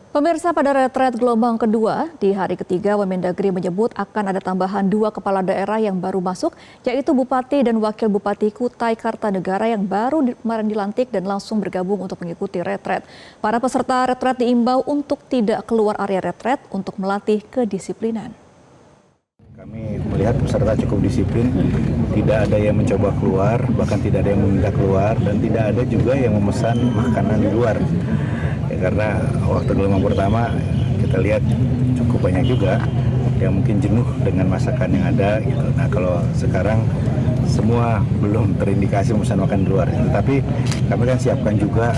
Pemirsa, pada retret gelombang kedua, di hari ketiga Wamendagri menyebut akan ada tambahan 2 kepala daerah yang baru masuk, yaitu Bupati dan Wakil Bupati Kutai Kartanegara yang baru kemarin dilantik dan langsung bergabung untuk mengikuti retret. Para peserta retret diimbau untuk tidak keluar area retret untuk melatih kedisiplinan. Kami melihat peserta cukup disiplin, tidak ada yang mencoba keluar, bahkan tidak ada yang meminta keluar, dan tidak ada juga yang memesan makanan di luar. Karena waktu gelombang pertama kita lihat cukup banyak juga yang mungkin jenuh dengan masakan yang ada gitu. Nah, kalau sekarang semua belum terindikasi memesan makan di luar. Tetapi kami kan siapkan juga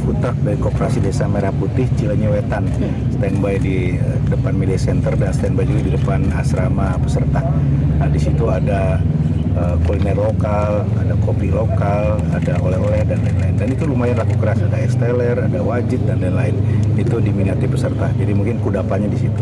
food truck dari Koperasi Desa Merah Putih Cilenyi Wetan, standby di depan media center dan standby juga di depan asrama peserta. Nah, di situ ada kuliner lokal, ada kopi lokal, ada oleh-oleh dan lain-lain. Dan itu lumayan laku keras, ada es teler, ada wajit dan lain-lain. Itu diminati peserta. Jadi mungkin kudapannya di situ.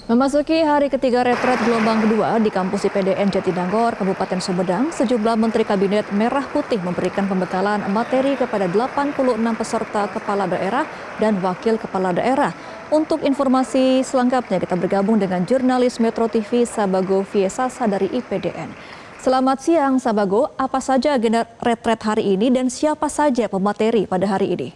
Memasuki hari ketiga retret gelombang kedua di kampus IPDN Jatinangor, Kabupaten Sumedang, sejumlah Menteri Kabinet Merah Putih memberikan pembekalan materi kepada 86 peserta kepala daerah dan wakil kepala daerah. Untuk informasi selengkapnya kita bergabung dengan jurnalis Metro TV Sabago Viesasa dari IPDN. Selamat siang Sabago, apa saja agenda retret hari ini dan siapa saja pemateri pada hari ini?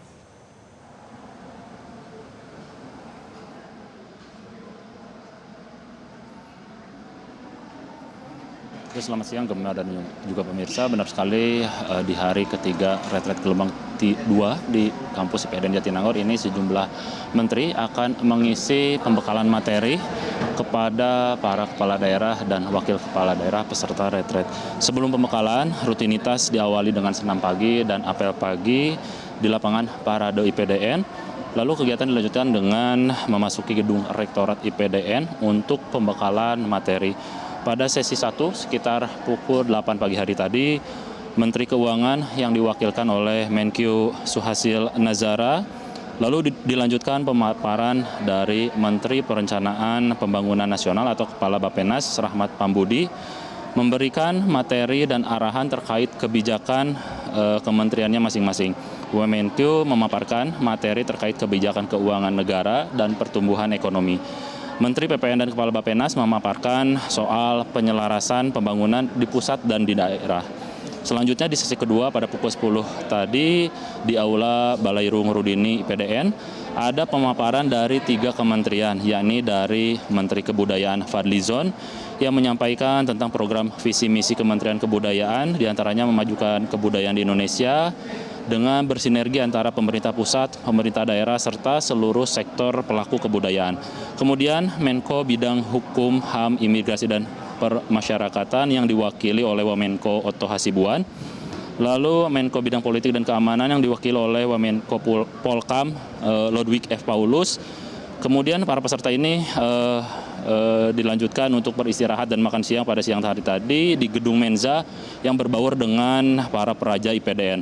Selamat siang Gemma dan juga pemirsa, benar sekali di hari ketiga retret gelombang 2 di kampus IPDN Jatinangor ini sejumlah menteri akan mengisi pembekalan materi kepada para kepala daerah dan wakil kepala daerah peserta retret. Sebelum pembekalan, rutinitas diawali dengan senam pagi dan apel pagi di lapangan Parade IPDN. Lalu kegiatan dilanjutkan dengan memasuki gedung Rektorat IPDN untuk pembekalan materi. Pada sesi 1 sekitar pukul 8 pagi hari tadi, Menteri Keuangan yang diwakilkan oleh Menkyu Suhasil Nazara, lalu dilanjutkan pemaparan dari Menteri Perencanaan Pembangunan Nasional atau Kepala Bappenas Rahmat Pambudi, memberikan materi dan arahan terkait kebijakan kementeriannya masing-masing. Menkyu memaparkan materi terkait kebijakan keuangan negara dan pertumbuhan ekonomi. Menteri PPN dan Kepala Bappenas memaparkan soal penyelarasan pembangunan di pusat dan di daerah. Selanjutnya di sesi kedua pada pukul 10 tadi di Aula Balairung Rudini IPDN ada pemaparan dari 3 kementerian, yakni dari Menteri Kebudayaan Fadlizon yang menyampaikan tentang program visi misi Kementerian Kebudayaan, diantaranya memajukan kebudayaan di Indonesia dengan bersinergi antara pemerintah pusat, pemerintah daerah, serta seluruh sektor pelaku kebudayaan. Kemudian Menko Bidang Hukum, HAM, Imigrasi, dan Permasyarakatan yang diwakili oleh Wamenko Otto Hasibuan. Lalu Menko Bidang Politik dan Keamanan yang diwakili oleh Wamenko Polkam Lodwig F. Paulus. Kemudian para peserta ini dilanjutkan untuk beristirahat dan makan siang pada siang hari tadi di Gedung Menza yang berbaur dengan para peraja IPDN.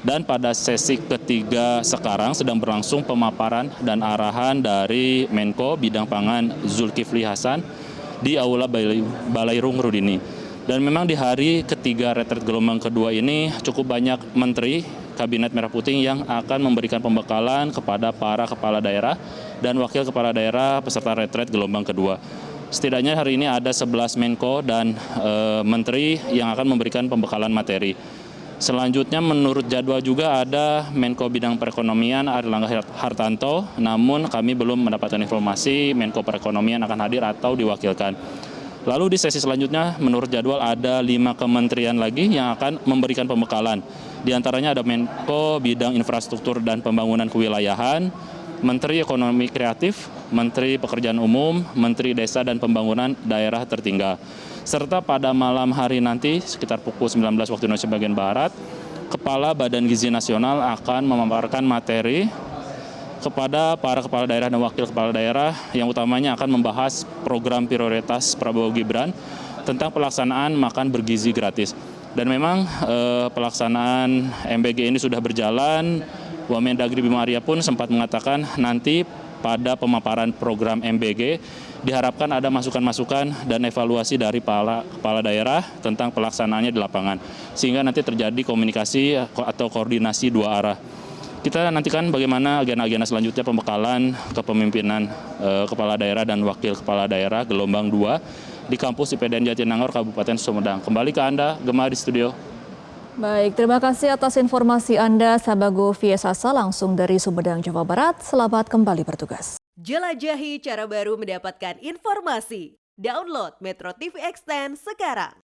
Dan pada sesi ketiga sekarang sedang berlangsung pemaparan dan arahan dari Menko Bidang Pangan Zulkifli Hasan di Aula Balairung Rudini. Dan memang di hari ketiga retret gelombang kedua ini cukup banyak menteri Kabinet Merah Putih yang akan memberikan pembekalan kepada para kepala daerah dan wakil kepala daerah peserta retret gelombang kedua. Setidaknya hari ini ada 11 Menko dan menteri yang akan memberikan pembekalan materi. Selanjutnya menurut jadwal juga ada Menko Bidang Perekonomian Airlangga Hartanto, namun kami belum mendapatkan informasi Menko Perekonomian akan hadir atau diwakilkan. Lalu di sesi selanjutnya menurut jadwal ada 5 kementerian lagi yang akan memberikan pembekalan. Di antaranya ada Menko Bidang Infrastruktur dan Pembangunan Kewilayahan, Menteri Ekonomi Kreatif, Menteri Pekerjaan Umum, Menteri Desa dan Pembangunan Daerah Tertinggal. Serta pada malam hari nanti sekitar pukul 19 waktu Indonesia bagian Barat, Kepala Badan Gizi Nasional akan memaparkan materi kepada para kepala daerah dan wakil kepala daerah yang utamanya akan membahas program prioritas Prabowo Gibran tentang pelaksanaan makan bergizi gratis. Dan memang pelaksanaan MBG ini sudah berjalan. Wamendagri Bima Arya pun sempat mengatakan nanti pada pemaparan program MBG diharapkan ada masukan-masukan dan evaluasi dari para kepala daerah tentang pelaksanaannya di lapangan, sehingga nanti terjadi komunikasi atau koordinasi 2 arah. Kita nantikan bagaimana agenda-agenda selanjutnya pembekalan kepemimpinan kepala daerah dan wakil kepala daerah gelombang 2 di kampus IPDN Jatinangor, Kabupaten Sumedang. Kembali ke Anda, Gemma di studio. Baik, terima kasih atas informasi Anda, Sabago Viesasa langsung dari Sumedang, Jawa Barat. Selamat kembali bertugas. Jelajahi cara baru mendapatkan informasi. Download Metro TV Extend sekarang.